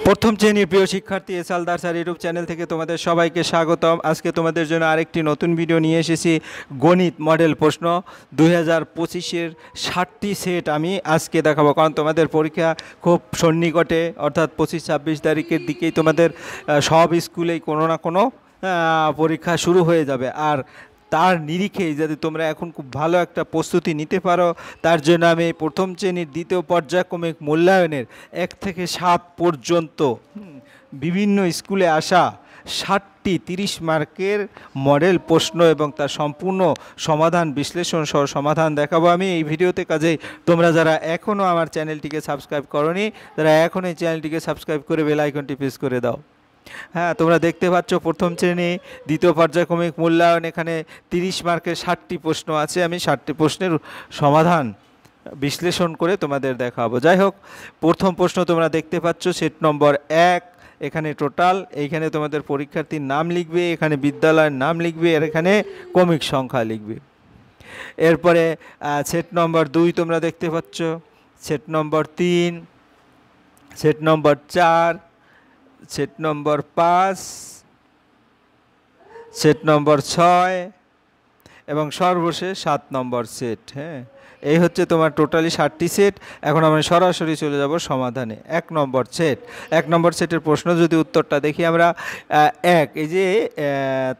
প্রথম শ্রেণীর প্রিয় শিক্ষার্থী এসআলদার স্যার ইউটিউব চ্যানেল থেকে তোমাদের সবাইকে স্বাগতম। আজকে তোমাদের জন্য আরেকটি নতুন ভিডিও নিয়ে এসেছি। গণিত মডেল প্রশ্ন 2025-এর 60টি সেট আমি আজকে দেখাবো, কারণ তোমাদের পরীক্ষা খুব সন্নিকটে, অর্থাৎ 25-26 তারিখের দিকেই তোমাদের সব স্কুলেই কোনো না কোনো পরীক্ষা শুরু হয়ে যাবে। আর তার নিরিখেই যাতে তোমরা এখন খুব ভালো একটা প্রস্তুতি নিতে পারো, তার জন্য আমি প্রথম শ্রেণীর দ্বিতীয় পর্যায়ক্রমিক মূল্যায়নের 1 থেকে 7 পর্যন্ত বিভিন্ন স্কুলে আসা 60টি 30 মার্কের মডেল প্রশ্ন এবং তার সম্পূর্ণ সমাধান বিশ্লেষণ সহ সমাধান দেখাবো আমি এই ভিডিওতে। কাজেই তোমরা যারা এখনও আমার চ্যানেলটিকে সাবস্ক্রাইব করোনি, তারা এখন এই চ্যানেলটিকে সাবস্ক্রাইব করে বেল আইকনটি প্রেস করে দাও। হ্যাঁ, তোমরা দেখতে পাচ্ছ প্রথম শ্রেণী দ্বিতীয় পর্যায়ক্রমিক মূল্যায়ন, এখানে 30 মার্কের 60টি প্রশ্ন আছে। আমি 60টি প্রশ্নের সমাধান বিশ্লেষণ করে তোমাদের দেখাবো। যাই হোক, প্রথম প্রশ্ন তোমরা দেখতে পাচ্ছ সেট নম্বর 1। এখানে টোটাল, এইখানে তোমাদের পরীক্ষার্থীর নাম লিখবে, এখানে বিদ্যালয়ের নাম লিখবে, আর এখানে ক্রমিক সংখ্যা লিখবে। এরপরে সেট নম্বর 2 তোমরা দেখতে পাচ্ছ, set number 3, set number 4, set number 5, set number 6 এবং সর্বশেষ 7 নম্বর সেট। হ্যাঁ, এই হচ্ছে তোমার টোটালি 60টি সেট। এখন আমরা সরাসরি চলে যাব সমাধানে। 1 নম্বর সেট, 1 নম্বর সেটের প্রশ্ন যদি উত্তরটা দেখি আমরা, এই যে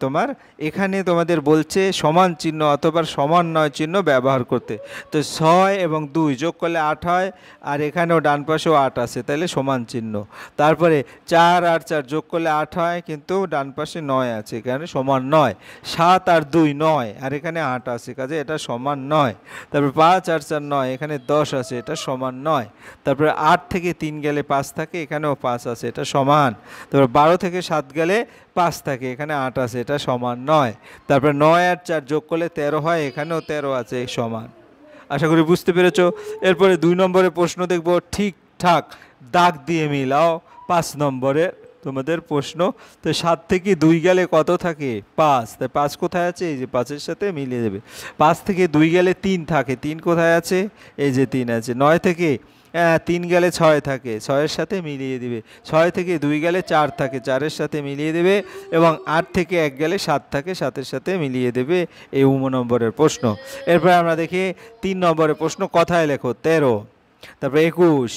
তোমার এখানে তোমাদের বলছে সমান চিহ্ন অথবা সমন্বয় চিহ্ন ব্যবহার করতে। তো 6 এবং 2 যোগ করলে 8 হয়, আর এখানেও ডান পাশেও 8 আছে, তাহলে সমান চিহ্ন। তারপরে 4 আর 4 যোগ করলে 8 হয়, কিন্তু ডান পাশে 9 আছে, এখানে সমান 9। 7 আর 2 9, আর এখানে 8 আছে, কাজে এটা সমান 9। তারপর 5 আর 4 9, এখানে 10 আছে, এটা সমান 9। তারপরে 8 থেকে 3 গেলে 5 থাকে, এখানেও 5 আছে, এটা সমান। তারপর 12 থেকে 7 গেলে 5 থাকে, এখানে 8 আছে, এটা সমান 9। তারপরে 9 আর 4 যোগ করলে 13 হয়, এখানেও 13 আছে, সমান। আশা করি বুঝতে পেরেছো। এরপরে 2 নম্বরের প্রশ্ন দেখব, ঠিকঠাক দাগ দিয়ে মিলাও। 5 নম্বরে তোমাদের প্রশ্ন। তো 7 থেকে 2 গেলে কত থাকে? 5। তাই 5 কোথায় আছে? এই যে 5-এর সাথে মিলিয়ে দেবে। 5 থেকে 2 গেলে 3 থাকে, 3 কোথায় আছে? এই যে 3 আছে। 9 থেকে 3 গেলে 6 থাকে, 6-এর সাথে মিলিয়ে দেবে। 6 থেকে 2 গেলে 4 থাকে, 4-এর সাথে মিলিয়ে দেবে। এবং 8 থেকে 1 গেলে 7 থাকে, 7-এর সাথে মিলিয়ে দেবে। এই 2 নম্বরের প্রশ্ন। এরপরে আমরা দেখি 3 নম্বরের প্রশ্ন। কথায় লেখো 13, তারপরে 21,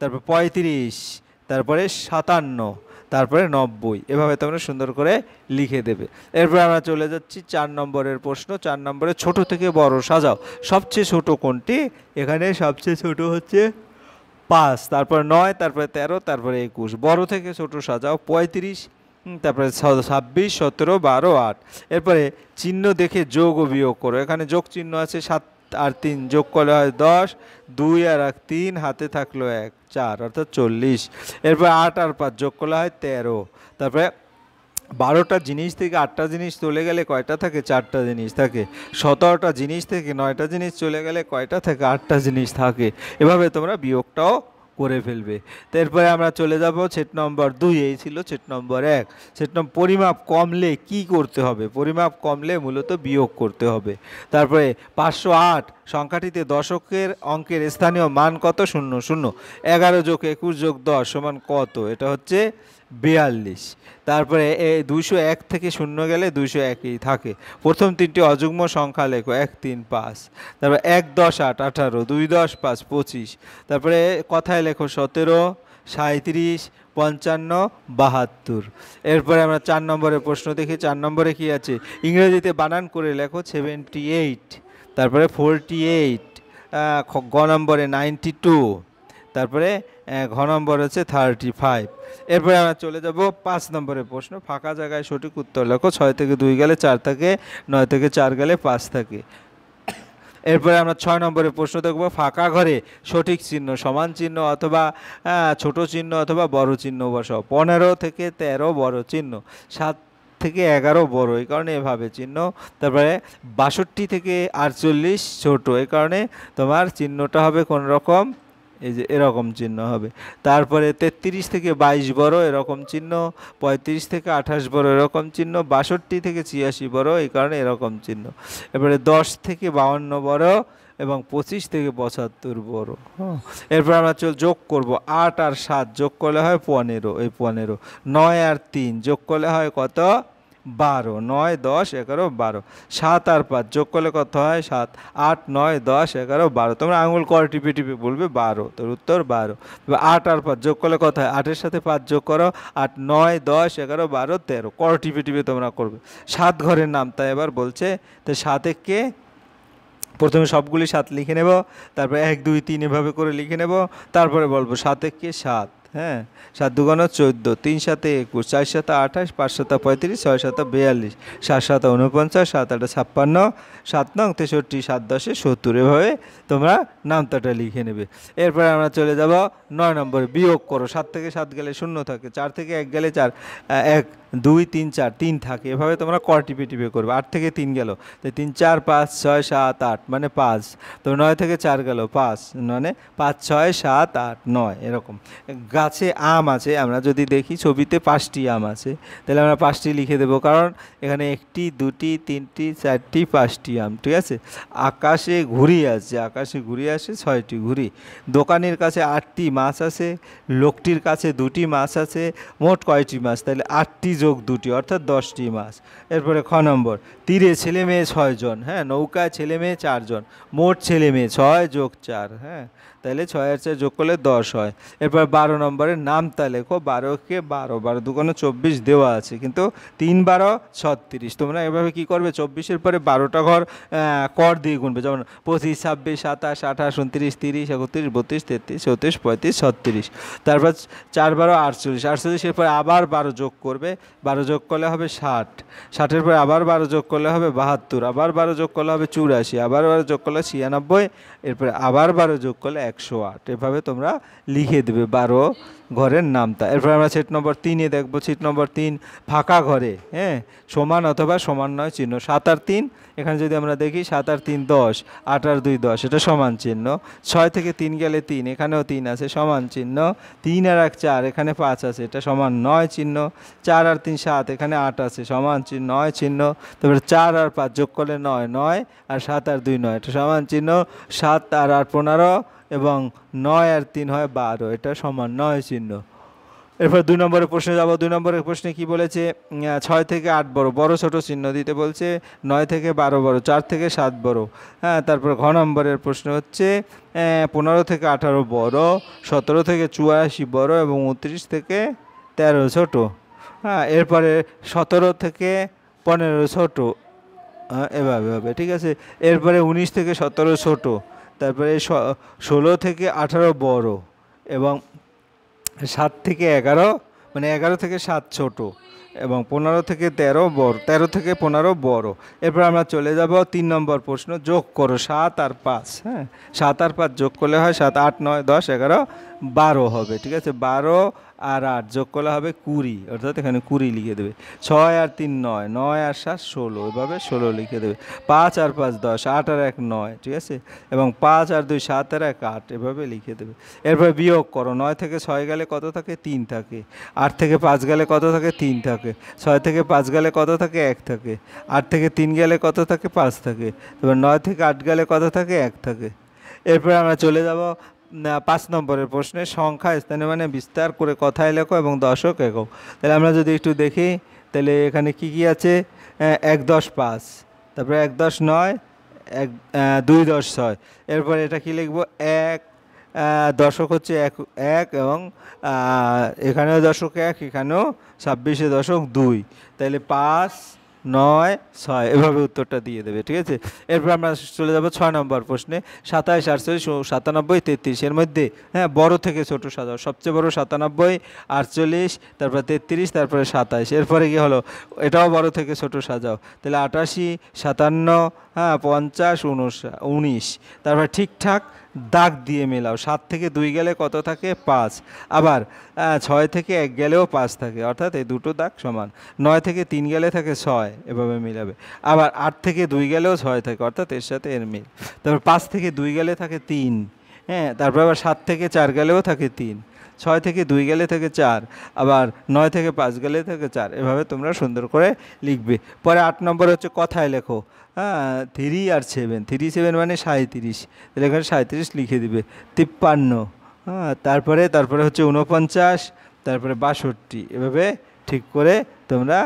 তারপর 35, তারপরে 57, তারপরে 90। এভাবে তোমরা সুন্দর করে লিখে দেবে। এরপর আমরা চলে যাচ্ছি 4 নম্বরের প্রশ্ন। 4 নম্বরে ছোট থেকে বড় সাজাও। সবচেয়ে ছোট কোনটি? এখানে সবচেয়ে ছোট হচ্ছে 5, তারপর 9, তারপরে 13, তারপরে 21। বড় থেকে ছোট সাজাও। 35, তারপরে 26, 17, 12, 8। এরপরে চিহ্ন দেখে যোগ ও বিয়োগ করো। এখানে যোগ চিহ্ন আছে, 7 আর 3 যোগ করলে হয় 10, 2 আর 1 3, হাতে থাকলো 1 4, অর্থাৎ 40। এরপর 8 আর 5 যোগ করলে হয় 13। তারপরে 12টা জিনিস থেকে 8টা জিনিস চলে গেলে কয়টা থাকে? 4টা জিনিস থাকে। 17টা জিনিস থেকে 9টা জিনিস চলে গেলে কয়টা থাকে? 8টা জিনিস থাকে। এভাবে তোমরা বিয়োগটাও করে ফেলবে। তো এরপরে আমরা চলে যাব সেট নম্বর 2। এই ছিল সেট নম্বর 1। সেট নম্বর পরিমাপ কমলে কি করতে হবে? পরিমাপ কমলে মূলত বিয়োগ করতে হবে। তারপরে 508 সংখ্যাটিতে দশকের অঙ্কের স্থানীয় মান কত? 0 0। 11 যোগ 21 যোগ 10 সমান কত? এটা হচ্ছে 42। তারপরে 201 থেকে 0 গেলে 201ই থাকে। প্রথম 3টি অযুগ্ম সংখ্যা লেখো। 1 3 5। তারপরে 1 10 8 18, 2 10 5 25। তারপরে কথায় লেখো 17, 37, 55, 72। এরপরে আমরা 4 নম্বরের প্রশ্ন দেখি। 4 নম্বরে কি আছে? ইংরেজিতে বানান করে লেখো 78, তারপরে 48, গ নম্বরে 92, তারপরে ঘ নম্বর হচ্ছে 35। এরপরে আমরা চলে যাব 5 নম্বরের প্রশ্ন। ফাঁকা জায়গায় সঠিক উত্তর লেখো। 6 থেকে 2 গেলে 4 থাকে, 9 থেকে 4 গেলে 5 থাকে। এরপরে আমরা 6 নম্বরের প্রশ্ন দেখব। ফাঁকা ঘরে সঠিক চিহ্ন, সমান চিহ্ন অথবা ছোট চিহ্ন অথবা বড় চিহ্ন বসাও। 15 থেকে 13 বড় চিহ্ন, 7 থেকে 11 বড়, এই কারণে এভাবে চিহ্ন। তারপরে 62 থেকে 48 ছোট, এই কারণে তোমার চিহ্নটা হবে কোন রকম? এই যে এরকম চিহ্ন হবে। তারপরে 33 থেকে 22 বড়, এরকম চিহ্ন। 35 থেকে 28 বড়, এরকম চিহ্ন। 62 থেকে 86 বড়, এই কারণে এরকম চিহ্ন। এবারে 10 থেকে 52 বড়, এবং 25 থেকে 75 বড়। হ্যাঁ, এরপর আমরা যোগ করব 8 আর 7 যোগ করলে হয় 15, এই 15। 9 আর 3 যোগ করলে হয় কত? 12। 9, 10, 11, 12। 7 আর 5 যোগ করলে কত হয়? 7। 8, 9, 10, 11, 12। তোমরা আঙুল কর টিপে টিপে বলবে 12, তোর উত্তর 12। 8 আর 5 যোগ করলে কত হয়? 8 এর সাথে 5 যোগ করো, 8, 9, 10, 11, 12, 13। কর টিপে টিপে তোমরা করবে। 7 ঘরের নাম তাই এবার বলছে, তো 7 কে প্রথমে সবগুলি 7 লিখে নেব, তারপরে 1, 2, 3 এভাবে করে লিখে নেব, তারপরে বলবো 7 কে 7। হ্যাঁ, 7 দুগুণে 14, 3 7 21, 4 7 28, 5 7 35, 6 7 42, 7 7 49, 7 8 56, 7 9 63, 7 10 70। এভাবে তোমরা নামতাটা লিখে নেবে। এরপরে আমরা চলে যাব 9 নম্বরে, বিয়োগ করো। 7 থেকে 7 গেলে 0 থাকে, 4 থেকে 1 গেলে 4, 1 2 3 4, 3 থাকে। এভাবে তোমরা কর টিপে টিপে করবে। 8 থেকে 3 গেল, তো 3 4 5 6 7 8 মানে 5। তো 9 থেকে 4 গেল 5, মানে 5 6 7 8 9 এরকম। গাছে আম আছে, আমরা যদি দেখি ছবিতে 5টি আম আছে, তাহলে আমরা 5টি লিখে দেবো, কারণ এখানে 1টি 2টি 3টি 4টি 5টি আম, ঠিক আছে। আকাশে ঘুড়ি আছে, আকাশে ঘুড়ি আসে 6টি ঘুড়ি। দোকানের কাছে 8টি মাছ আছে, লোকটির কাছে 2টি মাছ আছে, মোট কয়টি মাছ? তাহলে 8টি যোগ 2টি অর্থাৎ 10টি মাছ। এরপরে খ নম্বর, তীরে ছেলে মেয়ে 6 জন, হ্যাঁ, নৌকায় ছেলে মেয়ে 4 জন, মোট ছেলে মেয়ে 6 যোগ 4, হ্যাঁ, তাহলে 6 আর 4 যোগ করলে 10 হয়। এরপর 12 নম্বরের নামতা লেখো। 12কে 12, 12 দুগুণে 24 দেওয়া আছে, কিন্তু 3 12 36। তোমরা এভাবে কি করবে? 24-এর পরে 12টা ঘর কর দিয়ে গুনবে, যেমন 25 26 27 28 29 30 31 32 33 34 35 36। তারপর 4 12 48, 48-এর পরে আবার 12 যোগ করবে, 12 যোগ করলে হবে 60, 60-এর পরে আবার 12 যোগ করলে হবে 72, আবার 12 যোগ করলে হবে 84, আবার 12 যোগ করলে 96, এরপরে আবার 12 যোগ করলে 108। এভাবে তোমরা লিখে দেবে 12 ঘরের নামতা। এরপর আমরা সেট নম্বর 3-এ দেখবো। সেট নম্বর 3, ফাঁকা ঘরে, হ্যাঁ, সমান অথবা সমান নয় চিহ্ন। 7 আর 3, এখানে যদি আমরা দেখি 7 আর 3 10, 8 আর 2 10, এটা সমান চিহ্ন। 6 থেকে 3 গেলে 3, এখানেও 3 আছে, সমান চিহ্ন। 3 আর 1 4, এখানে 5 আছে, এটা সমান 9 চিহ্ন। 4 আর 3 7, এখানে 8 আছে, সমান চিহ্ন 9 চিহ্ন। তারপরে 4 আর 5 যোগ করলে 9 9, আর 7 আর 2 9, এটা সমান চিহ্ন। 7 আর 8 15, এবং 9 আর 3 হয় 12, এটা সমান 9 চিহ্ন। এরপর 2 নম্বরের প্রশ্নে যাব। 2 নম্বরের প্রশ্নে কি বলেছে? 6 থেকে 8 বড়, বড় ছোট চিহ্ন দিতে বলছে। 9 থেকে 12 বড়, 4 থেকে 7 বড়, হ্যাঁ। তারপর ঘ নম্বরের প্রশ্ন হচ্ছে 15 থেকে 18 বড়, 17 থেকে 84 বড়, এবং 29 থেকে 13 ছোট, হ্যাঁ। এরপরে 17 থেকে 15 ছোট, হ্যাঁ, এভাবে হবে, ঠিক আছে। এরপরে 19 থেকে 17 ছোট, তারপরে 16 থেকে 18 বড়, এবং 7 থেকে 11, মানে 11 থেকে 7 ছোট, এবং 15 থেকে 13 বড়, 13 থেকে 15 বড়। এরপর আমরা চলে যাব 3 নম্বর প্রশ্ন, যোগ করো 7 আর 5, হ্যাঁ। 7 আর 5 যোগ করলে হয় 7, 8 9 10 11 12 হবে, ঠিক আছে। 12 আর 8 যোগ করলে হবে 20, অর্থাৎ এখানে 20 লিখে দেবে। 6 আর 3 9, 9 আর 7 16, এভাবে 16 লিখে দেবে। 5 আর 5 10, 8 আর 1 9, ঠিক আছে, এবং 5 আর 2 7 আর 1 8, এভাবে লিখে দেবে। এরপর বিয়োগ করো। 9 থেকে 6 গেলে কত থাকে? 3 থাকে। 8 থেকে 5 গেলে কত থাকে? 3 থাকে। 6 থেকে 5 গেলে কত থাকে? 1 থাকে। 8 থেকে 3 গেলে কত থাকে? 5 থাকে। এবার 9 থেকে 8 গেলে কত থাকে? 1 থাকে। এরপর আমরা চলে যাব 5 নম্বরের প্রশ্নে, সংখ্যা স্থানীয় মানে বিস্তার করে কথায় লেখো এবং দশক একক। তাহলে আমরা যদি একটু দেখি, তাহলে এখানে কি কি আছে? 1 10 5, তারপরে 1 10 9, 2 10 6। এরপর এটা কি লিখবো? 1 দশক হচ্ছে 1 1, এবং এখানেও দশক 1, এখানেও 26-এ দশক 2, তাহলে 5 9 6, এভাবে উত্তরটা দিয়ে দেবে, ঠিক আছে। এরপর আমরা চলে যাব 6 নম্বর প্রশ্নে, 27 48 97 33, এর মধ্যে, হ্যাঁ, বড় থেকে ছোট সাজাও। সবচেয়ে বড় 97, 48, তারপর 33, তারপরে 27। এরপরে কি হলো? এটাও বড় থেকে ছোট সাজাও, তাহলে 88 57, হ্যাঁ, 50 19। তারপর ঠিকঠাক দাগ দিয়ে মেলাও। 7 থেকে 2 গেলে কত থাকে? 5। আবার 6 থেকে 1 গেলেও 5 থাকে, অর্থাৎ এই দুটো দাগ সমান। 9 থেকে 3 গেলে থাকে 6, এভাবে মিলাবে। আবার 8 থেকে 2 গেলেও 6 থাকে, অর্থাৎ এর সাথে এর মিল। তারপর 5 থেকে 2 গেলে থাকে 3, হ্যাঁ। তারপর আবার 7 থেকে 4 গেলেও থাকে 3, 6 থেকে 2 গেলে থাকে 4, আবার 9 থেকে 5 গেলে থাকে 4। এভাবে তোমরা সুন্দর করে লিখবে। পরে 8 নম্বর হচ্ছে কথায় লেখো। হ্যাঁ, 3 আর 7, 3 7 মানে 37, তাহলে এখানে 37 লিখে দিবে। 53, হ্যাঁ, তারপরে হচ্ছে 49, তারপরে 62। এভাবে ঠিক করে তোমরা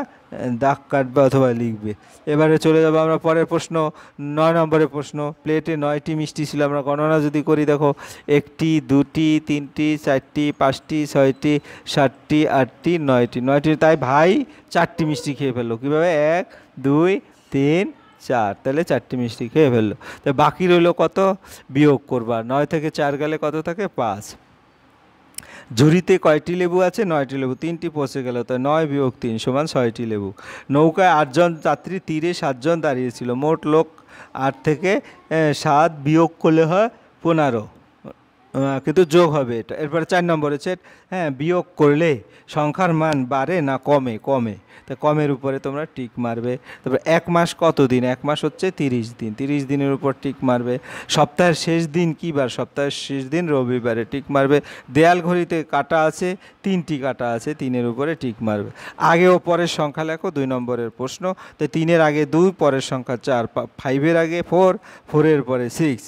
দাগ কাটবে অথবা লিখবে। এবারে চলে যাবো আমরা পরের প্রশ্ন, 9 নম্বরের প্রশ্ন। প্লেটে 9টি মিষ্টি ছিল, আমরা গণনা যদি করি দেখো 1টি 2টি 3টি 4টি 5টি 6টি 7টি 8টি 9টি, তাই ভাই 4টি মিষ্টি খেয়ে ফেললো। কীভাবে? 1 2 3 4, তাহলে 4টি মিষ্টি খেয়ে ফেললো। তো বাকি রইলো কত? বিয়োগ করবা। 9 থেকে 4 গেলে কত থাকে? 5। ঝুড়িতে কয়টি লেবু আছে? 9টি লেবু। 3টি পচে গেল, তাই 9 বিয়োগ 3 সমান 6টি লেবু। নৌকায় 8 জন যাত্রী, তীরে 7 জন দাঁড়িয়েছিল। মোট লোক 8 থেকে 7 বিয়োগ করলে হয় 15, কিন্তু যোগ হবে এটা। এরপরে 4 নম্বর হচ্ছে, হ্যাঁ, বিয়োগ করলে সংখ্যার মান বাড়ে না কমে? কমে। তা কমের উপরে তোমরা টিক মারবে। তারপরে 1 মাস কত দিন? 1 মাস হচ্ছে 30 দিন, 30 দিনের উপর টিক মারবে। সপ্তাহের শেষ দিন কী বার? সপ্তাহের শেষ দিন রবিবারে, টিক মারবে। দেয়াল ঘড়িতে কাঁটা আছে, 3টি কাঁটা আছে, 3-এর উপরে টিক মারবে। আগে ও পরের সংখ্যা লেখো, 2 নম্বরের প্রশ্ন। তো 3-এর আগে 2, পরের সংখ্যা 4, 5-এর আগে 4, 4-এর পরে 6,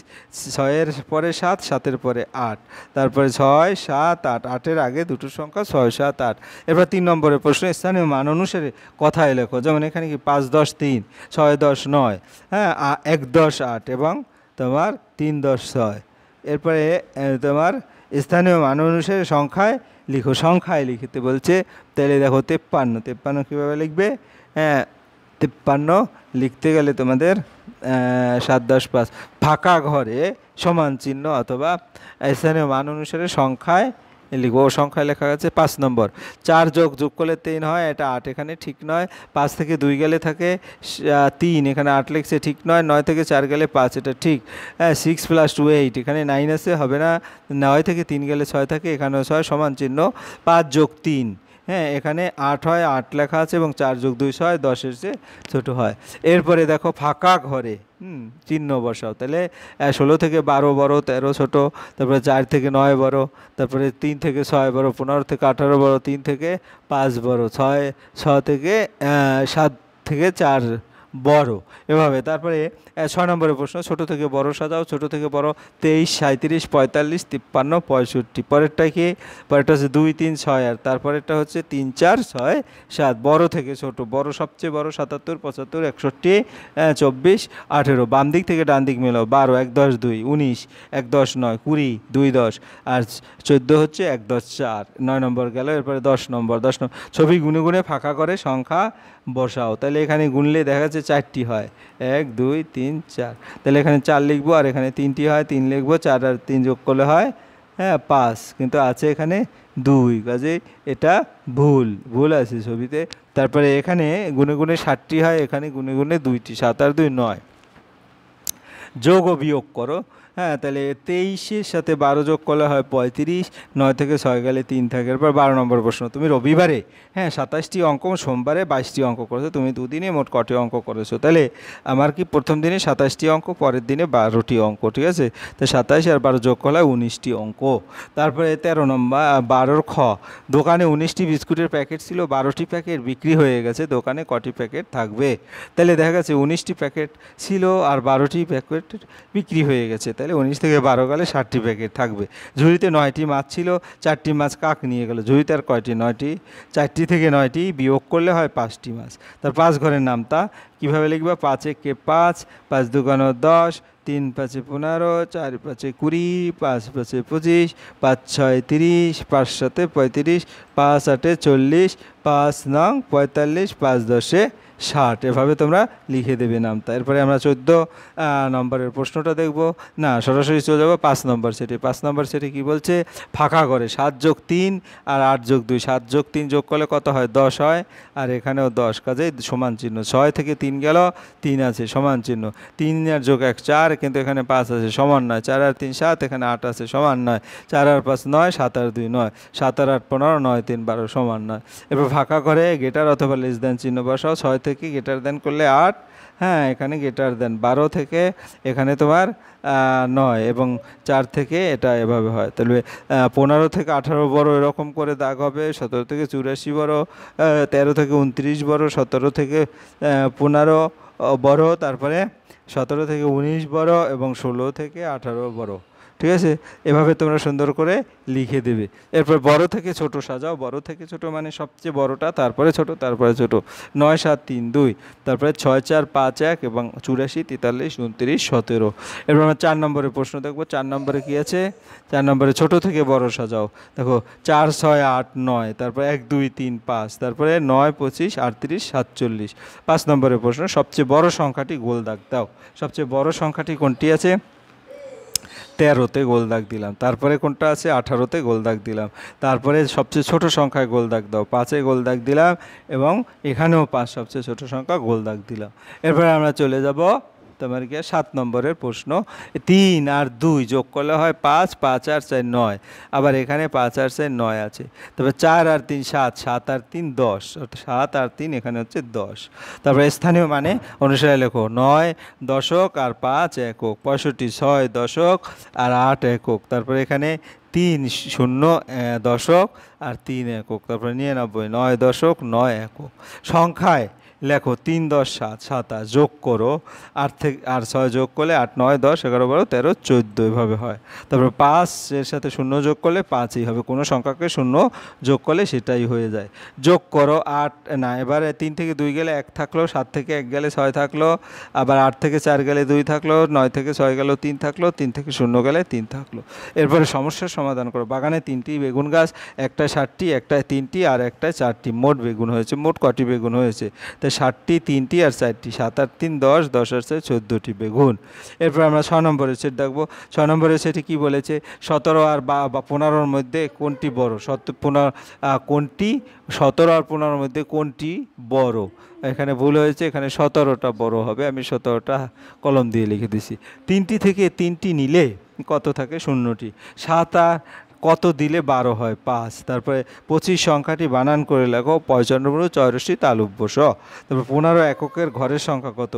6-এর পরে 7, 7-এর পরে 8, তারপরে 6 7 8, 8-এর আগে দুটো সংখ্যা 6 7 8। এরপর 3 নম্বরের প্রশ্ন, স্থানীয় মান অনুসারে কথায় লেখো। যেমন এখানে কি 5 10 3, 6 10 9, হ্যাঁ, 1 10 8 এবং তোমার 3 10 6। এরপরে তোমার স্থানীয় মান অনুসারে সংখ্যায় লিখো। সংখ্যায় লিখতে বলছে, তাহলে দেখো 53। 53 কীভাবে লিখবে? হ্যাঁ, 53 লিখতে গেলে তোমাদের 7 10 5 ফাঁকা ঘরে সমান চিহ্ন অথবা স্থানীয় মান অনুসারে সংখ্যায় লিখবো। সংখ্যায় লেখা আছে 5 নম্বর। 4 যোগ করলে 3 হয়, এটা 8, এখানে ঠিক নয়। 5 থেকে 2 গেলে থাকে 3, এখানে 8 লিখছে, ঠিক নয়। 9 থেকে 4 গেলে 5, এটা ঠিক। হ্যাঁ, 6 + 2 8, এখানে 9 আছে, হবে না। 9 থেকে 3 গেলে 6 থাকে, এখানেও 6, সমান চিহ্ন। 5 যোগ 3, হ্যাঁ, এখানে 8 হয়, 8 লেখা আছে, এবং 4 যোগ 2 6, 10-এর চেয়ে ছোটো হয়। এরপরে দেখো ফাঁকা ঘরে চিহ্ন বসাও। তাহলে 16 থেকে 12 বড়, 13 ছোট, তারপরে 4 থেকে 9 বড়, তারপরে 3 থেকে 6 বড়, 15 থেকে 18 বড়, 3 থেকে 5 বড়, 6 থেকে 7 থেকে 4 বড়, এভাবে। তারপরে 6 নম্বরের প্রশ্ন, ছোট থেকে বড় সাজাও। ছোট থেকে বড় 23 37 45 53 65। পরেরটা কি? পরেরটা হচ্ছে 2 3 6, আর তারপরেরটা হচ্ছে 3 4 6 7। বড় থেকে ছোট, বড় সবচেয়ে বড় 77 75 61 24 18। বাম দিক থেকে ডান দিক মেলাও। 12 1 10 2, 19 1 10 9, 20 2 10, আর 14 হচ্ছে 1 10 4। 9 নম্বর গেল। এরপরে 10 নম্বর। ছবি গুনে গুনে ফাঁকা করে সংখ্যা বসাও। তাহলে এখানে গুনলে দেখা যাচ্ছে 4টি হয়, 1 2 3 4। তাহলে এখানে 4 লিখবো, আর এখানে 3টি হয়, 3 লিখবো। 4 আর 3 যোগ করলে হয়, হ্যাঁ, 5, কিন্তু আছে এখানে 2, কাজে এটা ভুল আছে ছবিতে। তারপরে এখানে গুনে গুনে 60টি হয়, এখানে গুনে গুনে 2টি, 7 আর 2 9। যোগ ও বিয়োগ করো। হ্যাঁ, তাহলে 23-এর সাথে 12 যোগ করলে হয় 35, 9 থেকে 6 গেলে 3 থাকে। এরপর 12 নম্বর প্রশ্ন, তুমি রবিবারে, হ্যাঁ, 27টি অঙ্ক, সোমবারে 22টি অঙ্ক করেছো। তুমি দুদিনে মোট কটি অঙ্ক করেছো? তাহলে আমার কি প্রথম দিনে 27টি অঙ্ক, পরের দিনে 12টি অঙ্ক, ঠিক আছে। তো 27 আর 12 যোগ করলে 19টি অঙ্ক। তারপরে 13 নম্বর 12 খ, দোকানে 19টি বিস্কুটের প্যাকেট ছিল, 12টি প্যাকেট বিক্রি হয়ে গেছে, দোকানে কটি প্যাকেট থাকবে? তাহলে দেখা গেছে 19টি প্যাকেট ছিল আর 12টি প্যাকেট বিক্রি হয়ে গেছে, তাহলে 19 থেকে 12 গেলে 60টি প্যাকেট থাকবে। ঝুড়িতে 9টি মাছ ছিল, 4টি মাছ কাক নিয়ে গেল। ঝুড়িতে আর কয়টি? 9টি। 4টি থেকে 9টি বিয়োগ করলে হয় 5টি মাছ। তার 5 ঘরের নাম তা কীভাবে লিখবা? 5 একে 5, 5 দুগুণে 10, 3 5 15, 4 5 20, 5 5 25, 5 6 30, 5 7 35, 5 8 40, 5 9 45, 5 10 60। এভাবে তোমরা লিখে দেবে নামটা। এরপরে আমরা 14 নম্বরের প্রশ্নটা দেখব। না, সরাসরি চলে যাবো 5 নম্বর সেটে। 5 নম্বর সেটে কী বলছে? ফাঁকা ঘরে 7 যোগ 3 আর 8 যোগ 2, 7 যোগ 3 যোগ করলে কত হয়? 10 হয়, আর এখানেও 10, কাজেই সমান চিহ্ন। 6 থেকে 3 গেল, 3 আছে, সমান চিহ্ন। 3 আর যোগ 1 4, কিন্তু এখানে 5 আছে, সমান নয়। 4 আর 3 7, এখানে 8 আছে, সমান নয়। 4 আর 5 9, 7 আর 2 9, 7 আর 8 15, 9 3 12, সমান নয়। এরপর ফাঁকা ঘরে গ্রেটার অথবা লেস দ্যান চিহ্ন বসাও। 6 থেকে থেকে গ্রেটার দেন করলে 8, হ্যাঁ এখানে গ্রেটার দেন 12 থেকে এখানে তোমার 9 এবং 4 থেকে এটা এভাবে হয়। তাহলে 15 থেকে 18 বড় এরকম করে দাগ হবে, 17 থেকে 84 বড়, 13 থেকে 29 বড়, 17 থেকে 15 বড়, তারপরে 17 থেকে 19 বড় এবং 16 থেকে 18 বড়। ঠিক আছে, এভাবে তোমরা সুন্দর করে লিখে দেবে। এরপর বড় থেকে ছোট সাজাও, বড় থেকে ছোট মানে সবচেয়ে বড়টা, তারপরে ছোট, তারপরে ছোট। 9, 7, 3, 2, তারপরে 6, 4, 5, 1 এবং 84, 43, 29, 17। এরপর আমরা 4 নম্বরের প্রশ্ন দেখবো। 4 নম্বরে কী আছে? 4 নম্বরে ছোট থেকে বড় সাজাও। দেখো 4, 6, 8, 9, তারপরে 1, 2, 3, 5, তারপরে 9, 25, 38, 47। 5 নম্বরের প্রশ্ন, সবচেয়ে বড় সংখ্যাটি গোল দাগ দাও। সবচেয়ে বড় সংখ্যাটি কোনটি আছে? 13তে গোল দাগ দিলাম। তারপরে কোনটা আছে? 18তে গোল দাগ দিলাম। তারপরে সবচেয়ে ছোট সংখ্যায় গোল দাগ দাও। 5-এ গোল দাগ দিলাম এবং এখানেও 5 সবচেয়ে ছোট সংখ্যা, গোল দাগ দিলাম। এরপরে আমরা চলে যাব তোমার কি 7 নম্বরের প্রশ্ন। 3 আর 2 যোগ করলে হয় 5, 5 আর 4 9। আবার এখানে 5 আর 4 9 আছে। তবে 4 আর 3 7, 7 আর 3 10, 7 আর 3 এখানে হচ্ছে 10। তারপরে স্থানীয় মানে অনুসারে লেখো 9 দশক আর 5 একক, 65 6 দশক আর 8 একক। তারপরে এখানে 3 0 দশক আর 3 একক। তারপরে 99 9 দশক 9 একক। সংখ্যায় লেখো 3 10 7 27, যোগ করো 8 থেকে আর 6 যোগ করলে 8 9 10 11 12 13 14 এভাবে হয়। তারপর 5 এর সাথে 0 যোগ করলে 5ই হবে, কোনো সংখ্যাকে 0 যোগ করলে সেটাই হয়ে যায়। যোগ করো 8 না, এবারে 3 থেকে 2 গেলে 1 থাকলো, 7 থেকে 1 গেলে 6 থাকলো, আবার 8 থেকে 4 গেলে 2 থাকলো, 9 থেকে 6 গেল 3 থাকলো, 3 থেকে 0 গেলে 3 থাকলো। এরপরে সমস্যার সমাধান করো। বাগানে 3টি বেগুন গাছ, একটায় 60টি, একটায় 3টি আর একটায় 4টি। মোট বেগুন হয়েছে, মোট কটি বেগুন হয়েছে? তাই 60টি, 3টি আর 4টি, 7 আর 3 10, 10 আর 4 14টি বেগুন। এরপর আমরা 6 নম্বরের সেট দেখবো। 6 নম্বরের সেটে কী বলেছে? 17 আর 15-র মধ্যে কোনটি বড়? 17 আর 15-র মধ্যে কোনটি বড়? এখানে ভুল হয়েছে, এখানে 17টা বড় হবে। আমি 17টা কলম দিয়ে লিখে দিছি। 3টি থেকে 3টি নিলে কত থাকে? 0টি। 7 আর কত দিলে 12 হয়? 5। তারপরে 25 সংখ্যাটি বানান করে লেখো। 95 84 তালব্য স। তারপর 15 এককের ঘরের সংখ্যা কত?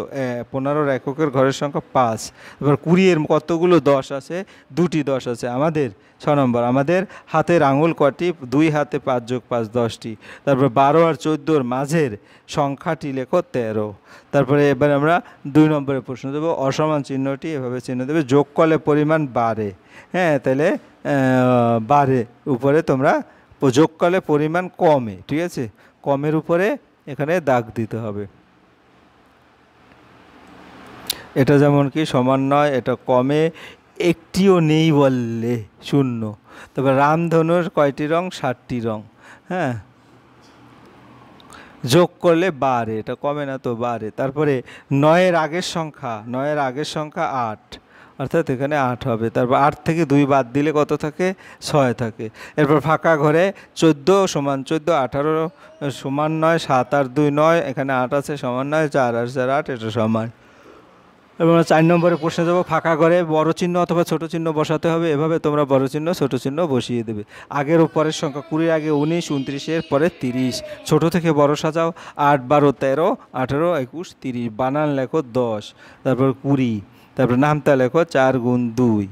15 এককের ঘরের সংখ্যা 5। তারপর 20 এর কতগুলো 10 আছে? 2টি 10 আছে। আমাদের 6 নম্বর, আমাদের হাতের আঙুল কটি? 2 হাতে 5 যোগ 5 10টি। তারপর 12 আর 14-র মাঝের সংখ্যাটি লেখো 13। তারপরে এবার আমরা 2 নম্বরের প্রশ্ন দেবো। অসমান চিহ্নটি এভাবে চিহ্ন দেবে, যোগ করলে পরিমাণ বাড়ে। হ্যাঁ, তাহলে বাড়ে উপরে তোমরা, যোগ করলে পরিমাণ কমে। ঠিক আছে, কমের উপরে এখানে দাগ দিতে হবে। এটা যেমন কি সমান নয়, এটা কমে, একটিও নেই বললে 0। তবে রামধনুর কয়টি রং? 7টি রং। হ্যাঁ, যোগ করলে বাড়ে, এটা কমে না তো বাড়ে। তারপরে 9-এর আগের সংখ্যা, 9-এর আগের সংখ্যা 8, অর্থাৎ এখানে 8 হবে। তারপর 8 থেকে 2 বাদ দিলে কত থাকে? 6 থাকে। এরপর ফাঁকা ঘরে 14 সমান 14, 18 সমান 9, 7 আর 2 9, এখানে 8 আছে সমান 9, 4 আর 4 8, এটা সমান। এবং 4 নম্বরে প্রশ্ন দেবো। ফাঁকা ঘরে বড় চিহ্ন অথবা ছোট চিহ্ন বসাতে হবে। এভাবে তোমরা বড় চিহ্ন ছোট চিহ্ন বসিয়ে দেবে। আগের ও পরের সংখ্যা 20-এর আগে 19, 29-এর পরে 30। ছোট থেকে বড় সাজাও। 8 12 13 18 21 30। বানান লেখো 10, তারপর 20। তারপর নামতা লেখো 4 গুণ 2,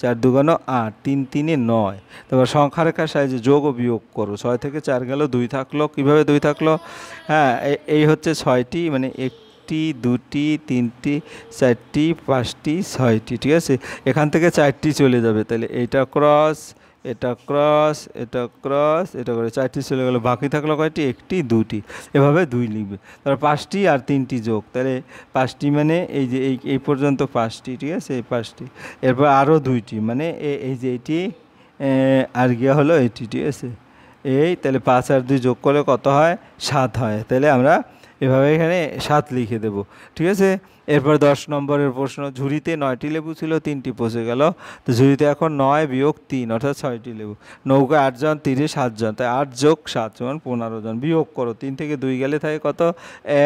4 2 8, 3 3 9। তারপর সংখ্যা রেখার সাহায্যে যোগ ও বিয়োগ করো। 6 থেকে 4 গেল, 2 থাকলো। কীভাবে 2 থাকলো? হ্যাঁ, এই হচ্ছে 6টি, মানে 1টি 2টি 3টি 4টি 5টি 6টি। ঠিক আছে, এখান থেকে 4টি চলে যাবে। তাহলে এইটা ক্রস, এটা ক্রস, এটা ক্রস, এটা করে 4টি চলে গেলো। বাকি থাকলো কয়টি? 1টি 2টি। এভাবে 2 লিখবে। তারপর 5টি আর 3টি যোগ, তাহলে 5টি মানে এই যে এই পর্যন্ত 5টি। ঠিক আছে, এই 5টি। এরপর আরও 2টি, মানে এই যে এটি আর গিয়া হলো এটি। ঠিক আছে, এই তাহলে 5 আর 2 যোগ করলে কত হয়? 7 হয়। তাহলে আমরা এভাবে এখানে 7 লিখে দেব। ঠিক আছে, এরপর 10 নম্বরের প্রশ্ন, ঝুড়িতে 9টি লেবু ছিল, 3টি পচে গেল, তো ঝুড়িতে এখন 9 বিয়োগ 3 অর্থাৎ 6টি লেবু। নৌকায় 8 জন, তীরে 7 জন, তাই 8 যোগ 7 সমান 15 জন। বিয়োগ করো, 3 থেকে 2 গেলে থাকে কত?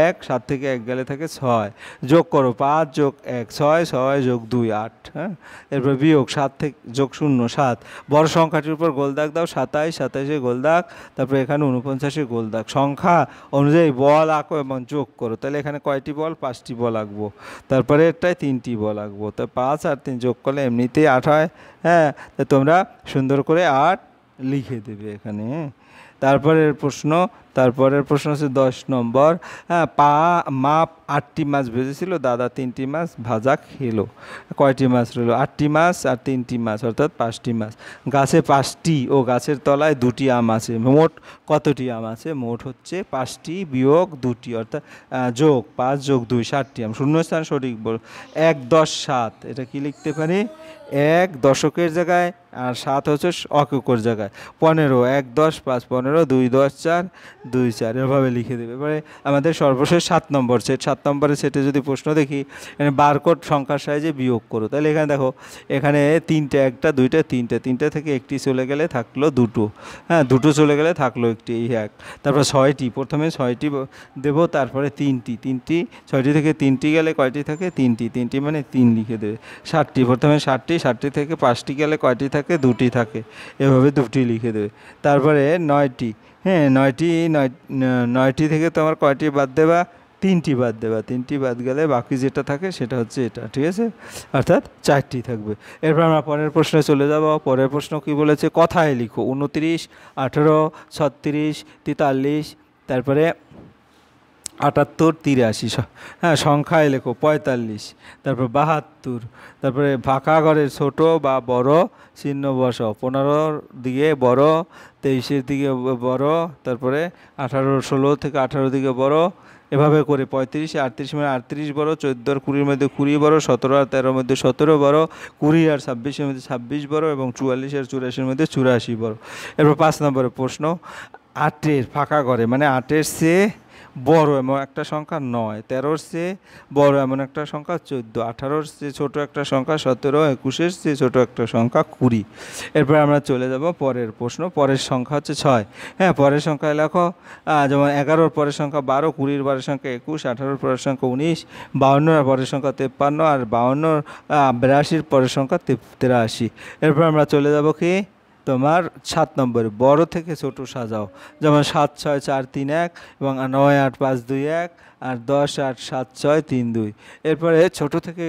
1, 7 থেকে 1 গেলে থাকে 6। যোগ করো, 5 যোগ 1 6, 6 যোগ 2 8। হ্যাঁ, এরপর বিয়োগ, 7 থেকে যোগ 0 7। বড় সংখ্যাটির উপর গোল দাগ দাও, 27, 27-এ গোল দাগ, তারপরে এখানে 49-এ গোল দাগ। সংখ্যা অনুযায়ী বল আঁকো এবং যোগ করো। তাহলে এখানে কয়টি বল? 5টি বল আঁকবো। তারপরে এটাই 3টি বল আঁকবো। তো 5 আর 3 যোগ করলে এমনিতেই 8 হয়। হ্যাঁ, তো তোমরা সুন্দর করে 8 লিখে দেবে এখানে। তারপরের প্রশ্ন হচ্ছে 10 নম্বর। হ্যাঁ, মা 8টি মাছ ভেজেছিল, দাদা 3টি মাছ ভাজা খেলো। কয়টি মাছ রইল? 8টি মাছ আর 3টি মাছ অর্থাৎ 5টি মাছ। গাছে 5টি ও গাছের তলায় 2টি আম আছে, মোট কতটি আম আছে? মোট হচ্ছে 5টি বিয়োগ 2টি অর্থাৎ যোগ 5 যোগ 2 7টি আম। শূন্যস্থান সঠিক বল। 1 10 7, এটা কি লিখতে পারি? 1 দশকের জায়গায় আর 7 হচ্ছে এককের জায়গায়। 15 1 10 5 15 2 10 4 2 4, এভাবে লিখে দেবে। এবারে আমাদের সর্বশেষ 7 নম্বর সেট। 7 নম্বরের সেটে যদি প্রশ্ন দেখি, এখানে বারকোড সংখ্যার সাহায্যে বিয়োগ করো। তাহলে এখানে দেখো, এখানে 3টে, 1টা 2টা 3টে, 3টে থেকে 1টি চলে গেলে থাকলো 2টো। হ্যাঁ, 2টো চলে গেলে থাকলো 1টি, এই 1। তারপর 6টি, প্রথমে 6টি দেবো, তারপরে 3টি, 6টি থেকে 3টি গেলে কয়টি থাকে? 3টি, 3টি মানে 3 লিখে দেবে। 7টি, প্রথমে 7টি থেকে 5টি গেলে কয়টি থাকে? 2টি থাকে, এভাবে 2টি লিখে দেবে। তারপরে 9টি, হ্যাঁ 9টি থেকে তোমার কয়টি বাদ দেবা? 3টি বাদ দেবা। 3টি বাদ গেলে বাকি যেটা থাকে সেটা হচ্ছে এটা, ঠিক আছে? অর্থাৎ 4টি থাকবে। এরপর আমরা পরের প্রশ্নে চলে যাব। পরের প্রশ্ন কি বলেছে? কথায় লিখো। 29, 18, 36, 43, তারপরে 78, 83। হ্যাঁ, সংখ্যায় লেখো। 45, তারপর 72, তারপরে ফাঁকা ঘরের ছোট বা বড় চিহ্ন বসাও। 15-র দিকে বড়, 23-এর দিকে বড়, তারপরে 16 থেকে 18 দিকে বড়, এভাবে করে 35, 38 মানে 38 বড়, 14 আর 20-র মধ্যে 20 বড়, 17 আর 13-র মধ্যে 17 বড়, 20 আর 26-এর মধ্যে 26 বড় এবং 44 আর 84-র মধ্যে 84 বড়। এরপর 5 নম্বরের প্রশ্ন, 8-এর ফাঁকা ঘরে মানে 8-এর চেয়ে বড় এমন একটা সংখ্যা 9, 13-র চেয়ে বড় এমন একটা সংখ্যা 14, 18-র চেয়ে ছোটো একটা সংখ্যা 17, 21-এর চেয়ে ছোটো একটা সংখ্যা 20। এরপর আমরা চলে যাব পরের প্রশ্ন। পরের সংখ্যা হচ্ছে 6। হ্যাঁ, পরের সংখ্যায় লেখো, যেমন 11-র পরের সংখ্যা 12, 20-র পরের সংখ্যা 21, 18-র পরের সংখ্যা 19, 52-র পরের সংখ্যা 53 আর 82-র পরের সংখ্যা 83। এরপর আমরা চলে যাব কি তোমার 7 নম্বরে, বড় থেকে ছোট সাজাও। যেমন 7 6 4 3 1 এবং 9 8 5 2 1 আর 10 8 7 6 3 2। এরপরে ছোট থেকে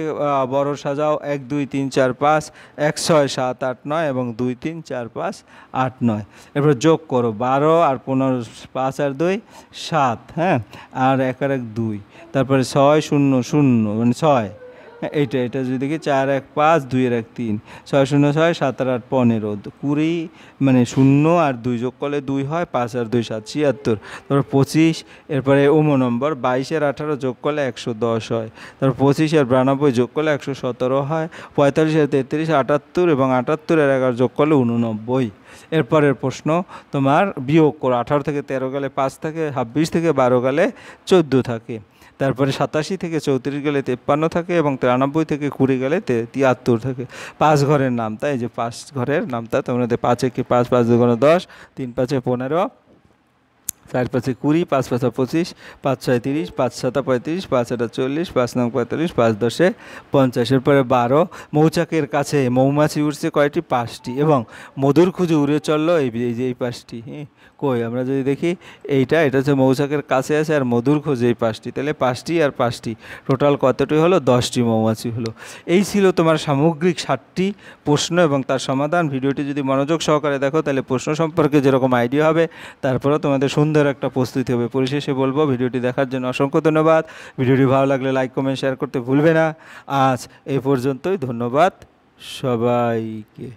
বড় সাজাও। 1 2 3 4 5, 1 6 7 8 9 এবং 2 3 4 5 8 9। এরপর যোগ করো, 12 আর 15, 5 আর 2 7, হ্যাঁ, আর 1 আর 1 2, তারপরে 6 0 0 মানে 6। এটা যদি দেখি 4 1 5 2 এর 1 3, 6 0 6 7 আর 8 15, 20 মানে 0 আর 2 যোগ করলে 2 হয়, 5 আর 2 7 76, তারপর 25। এরপরে নম্বর 22 আর 18 যোগ করলে 110 হয়, তারপর 25 আর 92 যোগ করলে 117 হয়, 45 আর 33 78 এবং 78 আর 11 যোগ করলে 89। এরপরের প্রশ্ন তোমার বিয়োগ করো। 18 থেকে 13 গেলে 5 থাকে, 26 থেকে 12 গেলে 14 থাকে, তারপরে 87 থেকে 34 গেলে 53 থাকে এবং 93 থেকে 20 গেলে 73 থাকে। 5 ঘরের নাম, তাই যে 5 ঘরের নামটা তোমরা 5 একে 5, 5 দুগুণে 10, 3 5 15, 4 5 20, 5 5 25, 5 6 30, 5 7 35, 5 8 40, 5 9 45, 5 10 50। এরপরে 12, মৌচাকের কাছে মৌমাছি উড়ছে কয়টি? 5টি এবং মধুর খুঁজে উড়ে চললো এই যে এই 5টি। হ্যাঁ, কই আমরা যদি দেখি এটা হচ্ছে মৌচাকের কাছে আছে আর মধুর খোঁজে এই 5টি, তাহলে 5টি আর 5টি টোটাল কতটি হলো? 10টি মৌমাছি হলো। এই ছিল তোমার সামগ্রিক 7টি প্রশ্ন এবং তার সমাধান। ভিডিওটি যদি মনোযোগ সহকারে দেখো তাহলে প্রশ্ন সম্পর্কে যেরকম আইডিয়া হবে, তারপরেও তোমাদের সুন্দর একটা প্রস্তুতি হবে। পরিশেষে বলবো, ভিডিওটি দেখার জন্য অসংখ্য ধন্যবাদ। ভিডিওটি ভালো লাগলে লাইক কমেন্ট শেয়ার করতে ভুলবে না। আজ এই পর্যন্তই, ধন্যবাদ সবাইকে।